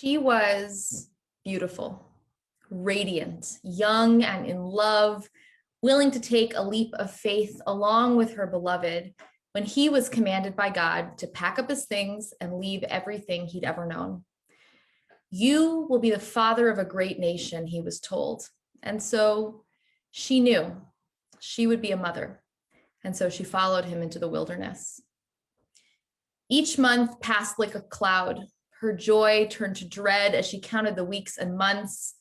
She was beautiful, radiant, young and in love, willing to take a leap of faith along with her beloved when he was commanded by God to pack up his things and leave everything he'd ever known. You will be the father of a great nation, he was told. And so she knew she would be a mother. And so she followed him into the wilderness. Each month passed like a cloud. Her joy turned to dread as she counted the weeks and months.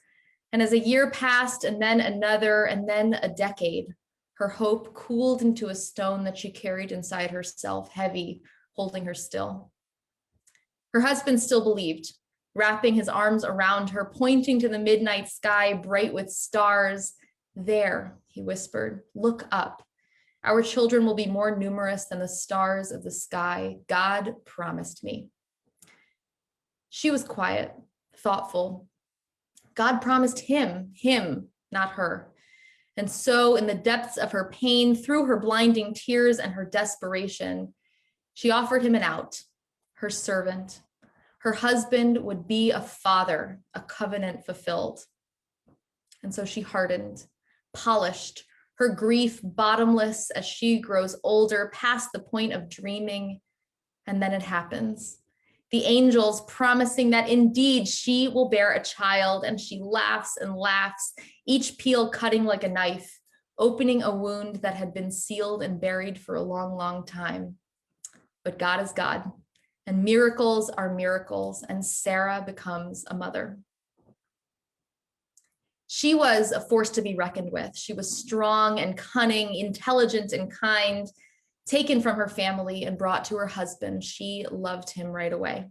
And as a year passed, and then another, and then a decade, her hope cooled into a stone that she carried inside herself, heavy, holding her still. Her husband still believed, wrapping his arms around her, pointing to the midnight sky, bright with stars. There, he whispered, look up. Our children will be more numerous than the stars of the sky. God promised me. She was quiet, thoughtful. God promised him, not her. And so in the depths of her pain, through her blinding tears and her desperation, she offered him an out, her servant. Her husband would be a father, a covenant fulfilled. And so she hardened, polished, her grief bottomless as she grows older, past the point of dreaming. And then it happens. The angels promising that indeed she will bear a child, and she laughs and laughs, each peel cutting like a knife, opening a wound that had been sealed and buried for a long, long time. But God is God, and miracles are miracles, and Sarah becomes a mother. She was a force to be reckoned with. She was strong and cunning, intelligent and kind. Taken from her family and brought to her husband, she loved him right away.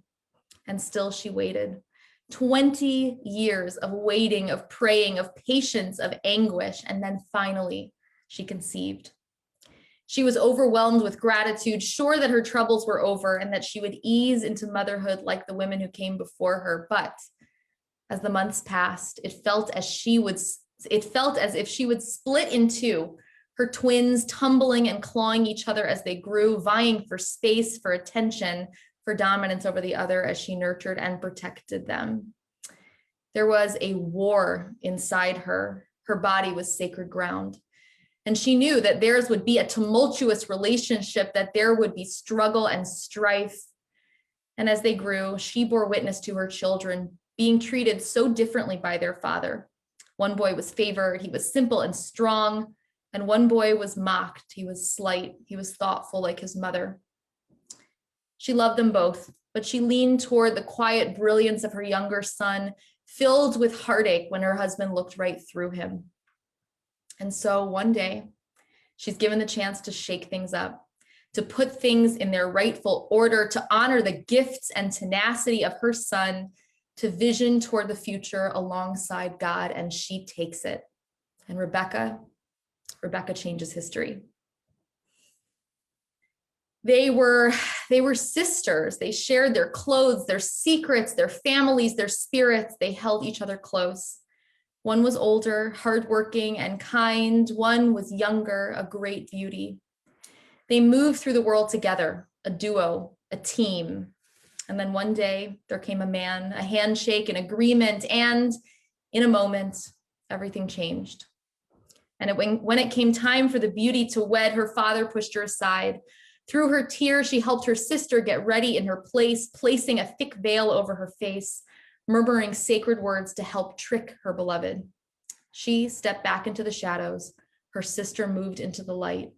And still she waited. 20 years of waiting, of praying, of patience, of anguish, and then finally she conceived. She was overwhelmed with gratitude, sure that her troubles were over and that she would ease into motherhood like the women who came before her. But as the months passed, it felt as if she would split in two, her twins tumbling and clawing each other as they grew, vying for space, for attention, for dominance over the other as she nurtured and protected them. There was a war inside her. Her body was sacred ground. And she knew that theirs would be a tumultuous relationship, that there would be struggle and strife. And as they grew, she bore witness to her children being treated so differently by their father. One boy was favored, he was simple and strong. And one boy was mocked. He was slight. He was thoughtful like his mother. She loved them both, but she leaned toward the quiet brilliance of her younger son, filled with heartache when her husband looked right through him. And so one day, she's given the chance to shake things up, to put things in their rightful order, to honor the gifts and tenacity of her son, to vision toward the future alongside God, and she takes it. And Rebecca changes history. They were sisters. They shared their clothes, their secrets, their families, their spirits. They held each other close. One was older, hardworking, and kind. One was younger, a great beauty. They moved through the world together, a duo, a team. And then one day there came a man, a handshake, an agreement, and in a moment, everything changed. And when it came time for the beauty to wed, her father pushed her aside. Through her tears, she helped her sister get ready in her place, placing a thick veil over her face, murmuring sacred words to help trick her beloved. She stepped back into the shadows. Her sister moved into the light.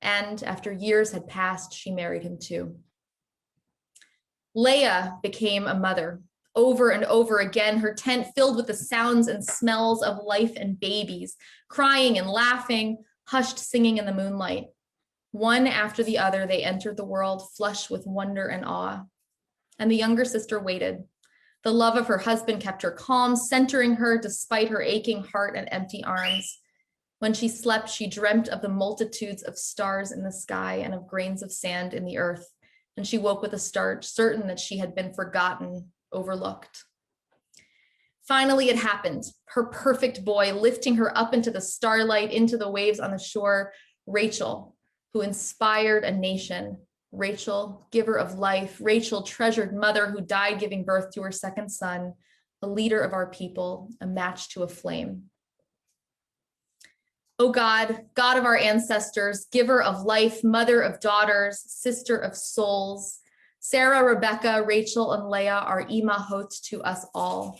And after years had passed, she married him too. Leah became a mother. Over and over again, her tent filled with the sounds and smells of life and babies, crying and laughing, hushed singing in the moonlight. One after the other, they entered the world flushed with wonder and awe. And the younger sister waited. The love of her husband kept her calm, centering her despite her aching heart and empty arms. When she slept, she dreamt of the multitudes of stars in the sky and of grains of sand in the earth. And she woke with a start, certain that she had been forgotten, overlooked. Finally, it happened. Her perfect boy, lifting her up into the starlight, into the waves on the shore, Rachel, who inspired a nation, Rachel, giver of life, Rachel, treasured mother who died giving birth to her second son, a leader of our people, a match to a flame. O God, God of our ancestors, giver of life, mother of daughters, sister of souls, Sarah, Rebecca, Rachel, and Leah are imahot to us all.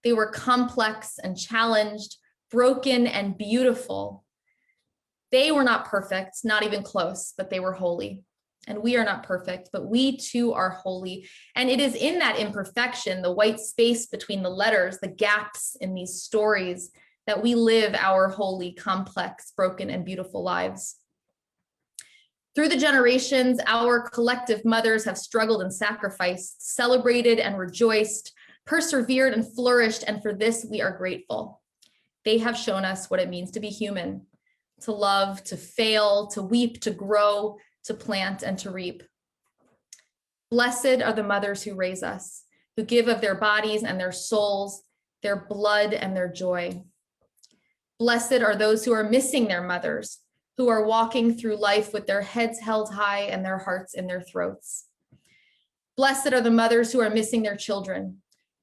They were complex and challenged, broken and beautiful. They were not perfect, not even close, but they were holy. And we are not perfect, but we too are holy. And it is in that imperfection, the white space between the letters, the gaps in these stories, that we live our holy, complex, broken, and beautiful lives. Through the generations, our collective mothers have struggled and sacrificed, celebrated and rejoiced, persevered and flourished, and for this we are grateful. They have shown us what it means to be human, to love, to fail, to weep, to grow, to plant, and to reap. Blessed are the mothers who raise us, who give of their bodies and their souls, their blood and their joy. Blessed are those who are missing their mothers, who are walking through life with their heads held high and their hearts in their throats. Blessed are the mothers who are missing their children,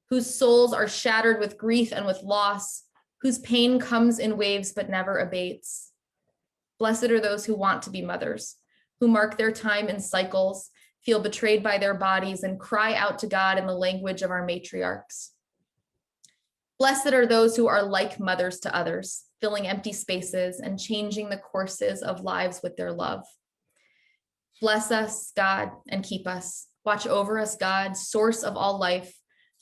whose souls are shattered with grief and with loss, whose pain comes in waves but never abates. Blessed are those who want to be mothers, who mark their time in cycles, feel betrayed by their bodies, and cry out to God in the language of our matriarchs. Blessed are those who are like mothers to others, filling empty spaces and changing the courses of lives with their love. Bless us, God, and keep us. Watch over us, God, source of all life,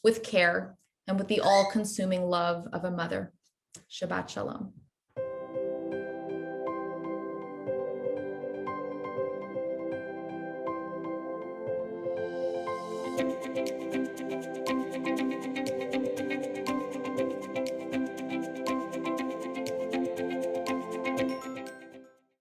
with care and with the all-consuming love of a mother. Shabbat Shalom.